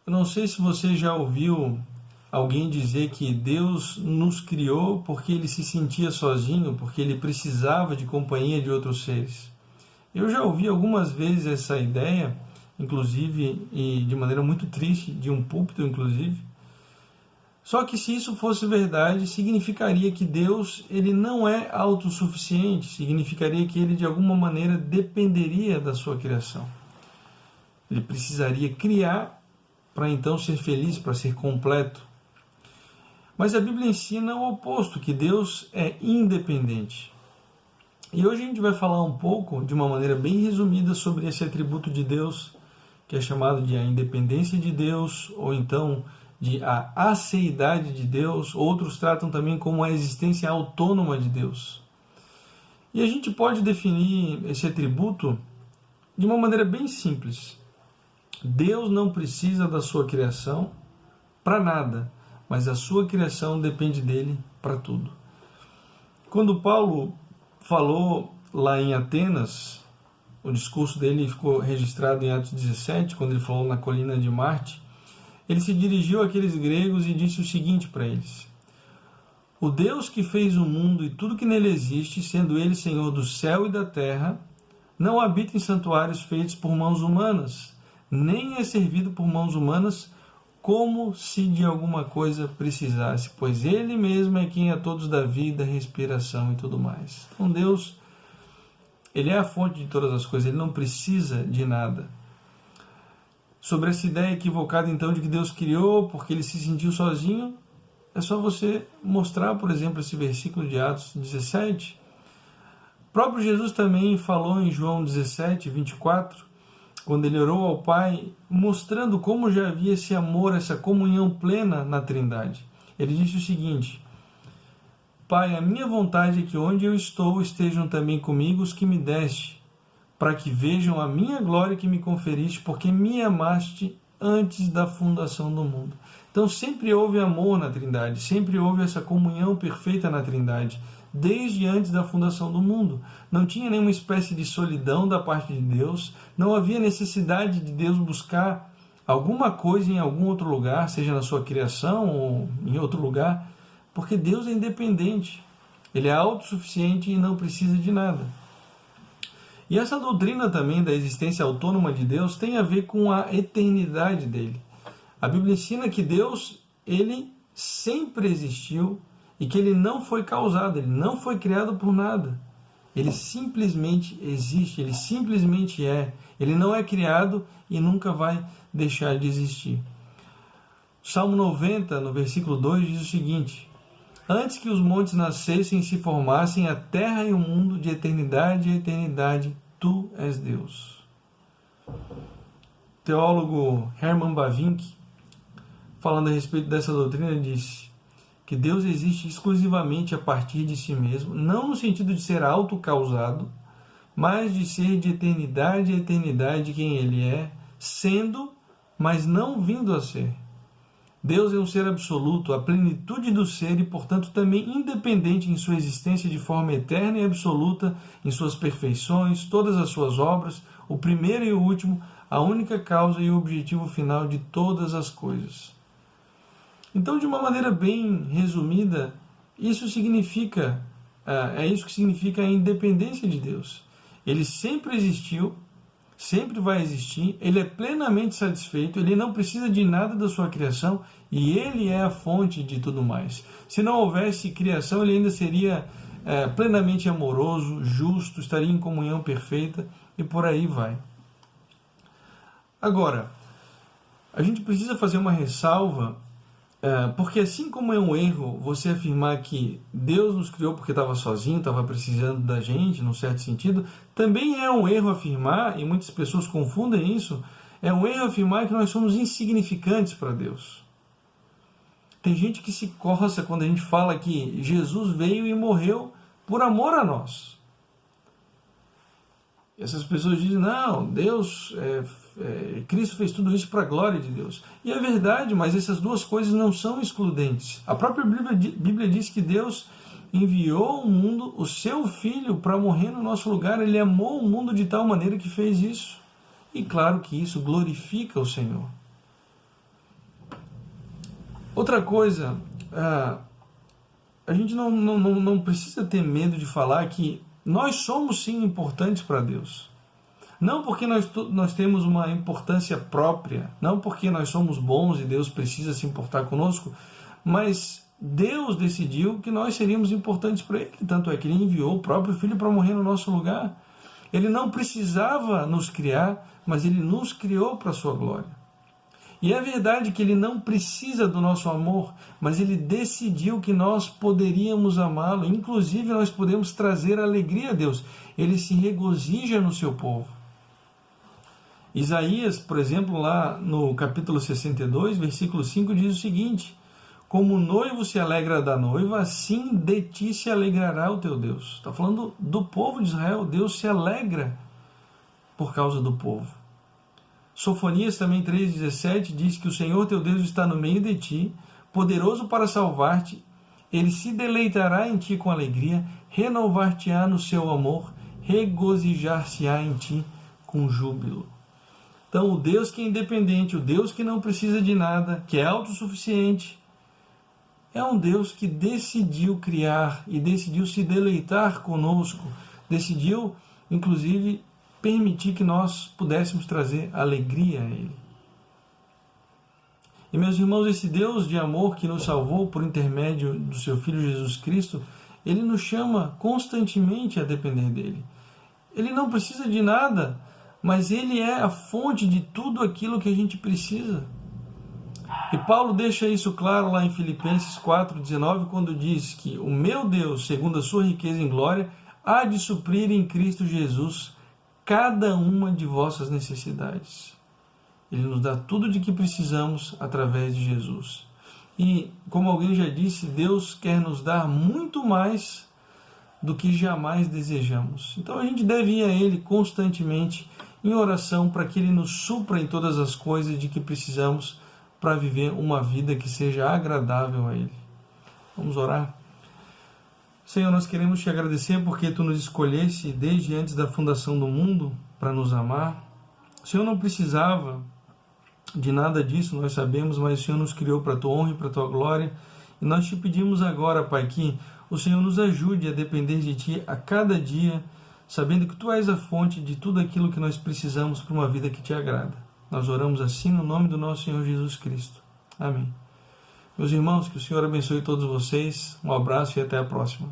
Eu não sei se você já ouviu alguém dizer que Deus nos criou porque ele se sentia sozinho, porque ele precisava de companhia de outros seres. Eu já ouvi algumas vezes essa ideia, inclusive, e de maneira muito triste, de um púlpito, inclusive. Só que se isso fosse verdade, significaria que Deus ele não é autossuficiente, significaria que ele de alguma maneira dependeria da sua criação. Ele precisaria criar para então ser feliz, para ser completo. Mas a Bíblia ensina o oposto, que Deus é independente. E hoje a gente vai falar um pouco, de uma maneira bem resumida, sobre esse atributo de Deus, que é chamado de a independência de Deus, ou então de a aceidade de Deus. Outros tratam também como a existência autônoma de Deus. E a gente pode definir esse atributo de uma maneira bem simples. Deus não precisa da sua criação para nada, mas a sua criação depende dele para tudo. Quando Paulo falou lá em Atenas, o discurso dele ficou registrado em Atos 17, quando ele falou na colina de Marte, ele se dirigiu àqueles gregos e disse o seguinte para eles: o Deus que fez o mundo e tudo que nele existe, sendo ele Senhor do céu e da terra, não habita em santuários feitos por mãos humanas, nem é servido por mãos humanas como se de alguma coisa precisasse, pois ele mesmo é quem a todos dá vida, respiração e tudo mais. Então Deus, ele é a fonte de todas as coisas, ele não precisa de nada. Sobre essa ideia equivocada então de que Deus criou porque ele se sentiu sozinho, é só você mostrar, por exemplo, esse versículo de Atos 17. O próprio Jesus também falou em João 17, 24, quando ele orou ao Pai, mostrando como já havia esse amor, essa comunhão plena na Trindade. Ele disse o seguinte: Pai, a minha vontade é que onde eu estou estejam também comigo os que me deste, para que vejam a minha glória que me conferiste, porque me amaste antes da fundação do mundo. Então sempre houve amor na Trindade, sempre houve essa comunhão perfeita na Trindade, desde antes da fundação do mundo. Não tinha nenhuma espécie de solidão da parte de Deus, não havia necessidade de Deus buscar alguma coisa em algum outro lugar, seja na sua criação ou em outro lugar, porque Deus é independente, ele é autossuficiente e não precisa de nada. E essa doutrina também da existência autônoma de Deus tem a ver com a eternidade dele. A Bíblia ensina que Deus, ele sempre existiu e que ele não foi causado, ele não foi criado por nada. Ele simplesmente existe, ele simplesmente é. Ele não é criado e nunca vai deixar de existir. Salmo 90, no versículo 2, diz o seguinte: antes que os montes nascessem e se formassem, a terra e o mundo, de eternidade a eternidade, tu és Deus. O teólogo Herman Bavinck, falando a respeito dessa doutrina, disse que Deus existe exclusivamente a partir de si mesmo, não no sentido de ser autocausado, mas de ser de eternidade a eternidade quem ele é, sendo, mas não vindo a ser. Deus é um ser absoluto, a plenitude do ser e, portanto, também independente em sua existência de forma eterna e absoluta, em suas perfeições, todas as suas obras, o primeiro e o último, a única causa e o objetivo final de todas as coisas. Então, de uma maneira bem resumida, isso significa, é isso que significa a independência de Deus. Ele sempre existiu, sempre vai existir, ele é plenamente satisfeito, ele não precisa de nada da sua criação e ele é a fonte de tudo mais. Se não houvesse criação, ele ainda seria plenamente amoroso, justo, estaria em comunhão perfeita e por aí vai. Agora, a gente precisa fazer uma ressalva, porque assim como é um erro você afirmar que Deus nos criou porque estava sozinho, estava precisando da gente, num certo sentido, também é um erro afirmar, e muitas pessoas confundem isso, é um erro afirmar que nós somos insignificantes para Deus. Tem gente que se coça quando a gente fala que Jesus veio e morreu por amor a nós. Essas pessoas dizem, não, Deus, Cristo fez tudo isso para a glória de Deus. E é verdade, mas essas duas coisas não são excludentes. A própria Bíblia diz que Deus enviou ao mundo o seu Filho para morrer no nosso lugar. Ele amou o mundo de tal maneira que fez isso. E claro que isso glorifica o Senhor. Outra coisa, a gente não precisa ter medo de falar que nós somos sim importantes para Deus. Não porque nós temos uma importância própria, não porque nós somos bons e Deus precisa se importar conosco, mas Deus decidiu que nós seríamos importantes para Ele. Tanto é que Ele enviou o próprio Filho para morrer no nosso lugar. Ele não precisava nos criar, mas Ele nos criou para a sua glória. E é verdade que Ele não precisa do nosso amor, mas Ele decidiu que nós poderíamos amá-lo. Inclusive, nós podemos trazer alegria a Deus. Ele se regozija no seu povo. Isaías, por exemplo, lá no capítulo 62, versículo 5, diz o seguinte: como o noivo se alegra da noiva, assim de ti se alegrará o teu Deus. Está falando do povo de Israel. Deus se alegra por causa do povo. Sofonias também 3,17 diz que o Senhor teu Deus está no meio de ti, poderoso para salvar-te. Ele se deleitará em ti com alegria, renovar-te-á no seu amor, regozijar-se-á em ti com júbilo. Então, o Deus que é independente, o Deus que não precisa de nada, que é autossuficiente, é um Deus que decidiu criar e decidiu se deleitar conosco, decidiu, inclusive, permitir que nós pudéssemos trazer alegria a Ele. E, meus irmãos, esse Deus de amor que nos salvou por intermédio do seu Filho Jesus Cristo, Ele nos chama constantemente a depender dEle. Ele não precisa de nada, mas Ele é a fonte de tudo aquilo que a gente precisa. E Paulo deixa isso claro lá em Filipenses 4,19, quando diz que o meu Deus, segundo a sua riqueza em glória, há de suprir em Cristo Jesus cada uma de vossas necessidades. Ele nos dá tudo de que precisamos através de Jesus. E, como alguém já disse, Deus quer nos dar muito mais do que jamais desejamos. Então a gente deve ir a Ele constantemente em oração para que Ele nos supra em todas as coisas de que precisamos para viver uma vida que seja agradável a Ele. Vamos orar? Senhor, nós queremos te agradecer porque Tu nos escolheste desde antes da fundação do mundo para nos amar. O Senhor não precisava de nada disso, nós sabemos, mas o Senhor nos criou para a Tua honra e para a Tua glória. E nós te pedimos agora, Pai, que o Senhor nos ajude a depender de Ti a cada dia, sabendo que Tu és a fonte de tudo aquilo que nós precisamos para uma vida que Te agrada. Nós oramos assim no nome do nosso Senhor Jesus Cristo. Amém. Meus irmãos, que o Senhor abençoe todos vocês. Um abraço e até a próxima.